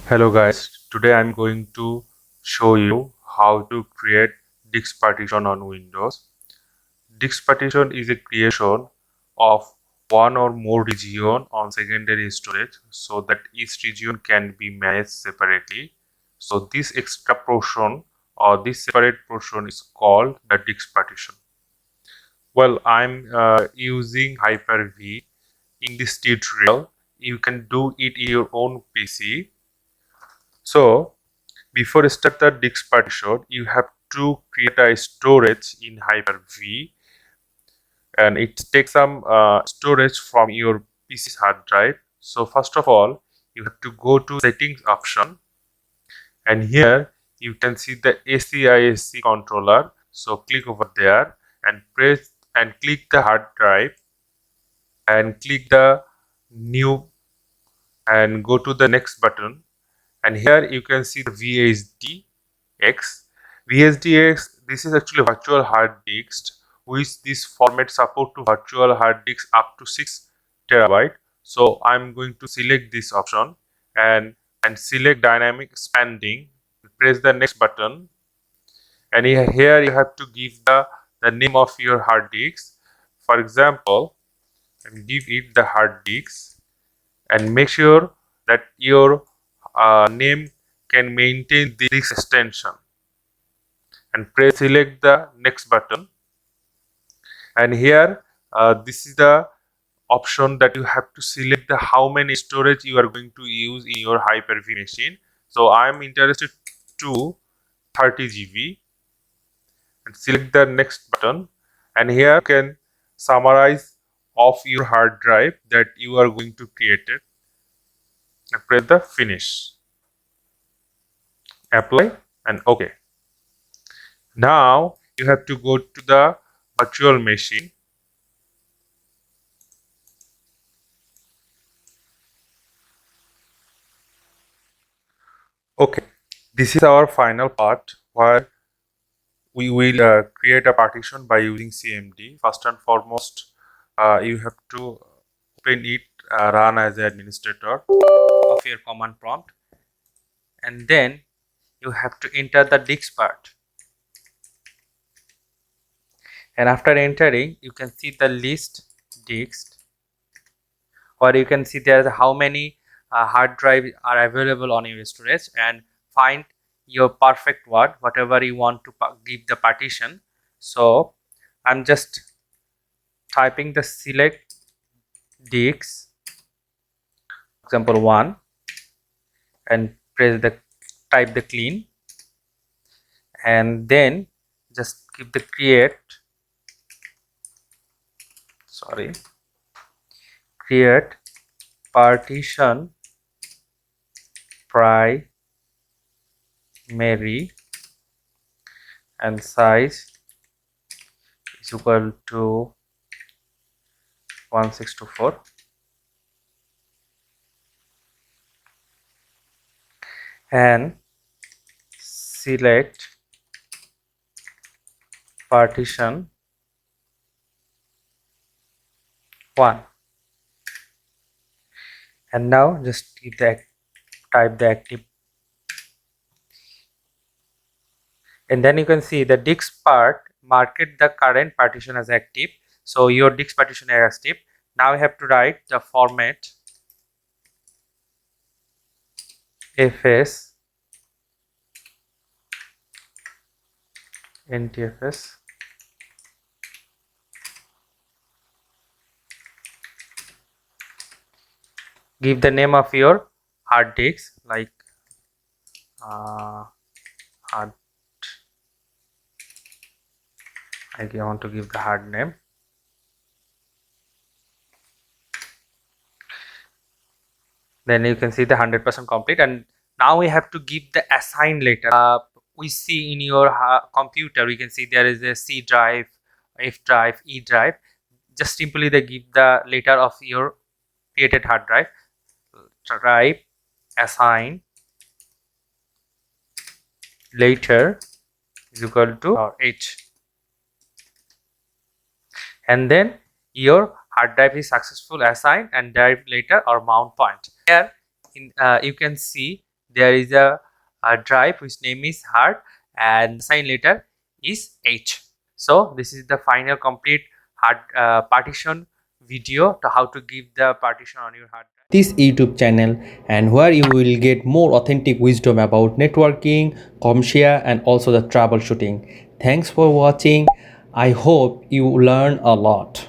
Hello guys, today I'm going to show you how to create disk partition on Windows. Disk partition is a creation of one or more region on secondary storage so that each region can be managed separately. So this extra portion or this separate portion is called the disk partition. Well, I'm using Hyper-V in this tutorial. You can do it in your own PC. So before start the disk partition, you have to create a storage in Hyper-V, and it takes some storage from your PC's hard drive. So first of all, you have to go to settings option, and here you can see the ACISC controller. So click over there and press and click the hard drive and click the new and go to the next button, and here you can see the VHDX. VHDX, this is actually virtual hard disk, which this format support to virtual hard disk up to 6 terabyte. So I'm going to select this option and select dynamic expanding. Press the next button, and here you have to give the name of your hard disk. For example, and give it the hard disk, and make sure that your name can maintain this extension, and press select the next button, and here this is the option that you have to select the how many storage you are going to use in your Hyper-V machine. So I am interested to 30 GB, and select the next button, and here you can summarize of your hard drive that you are going to create it, and press the finish, apply, and OK. Now you have to go to the virtual machine. Okay, this is our final part where we will create a partition by using CMD. First and foremost, you have to open it, run as an administrator of your command prompt, and then you have to enter the disk part. And after entering, you can see the list disk, or you can see there how many hard drive are available on your storage, and find your perfect word, whatever you want to give the partition. So I'm just typing the select disk, example 1, and press the type the clean, and then just give the create partition primary and size is equal to 1624, and select partition 1, and now just type the active, and then you can see the disk part market the current partition as active. So your disk partition is active. Now I have to write the format fs ntfs give the name of your hard disk like hard, I want to give the hard name, then you can see the 100% complete. And now we have to give the assign letter. We see in your computer, we can see there is a C drive, F drive, E drive. Just simply they give the letter of your created hard drive. Type assign later is equal to H, and then your hard drive is successful assigned and drive later or mount point. Here you can see there is a drive which name is hard and assign later is H. So this is the final complete hard partition video to how to give the partition on your hard drive. This YouTube channel, and where you will get more authentic wisdom about networking, CommShare, and also the troubleshooting. Thanks for watching. I hope you learn a lot.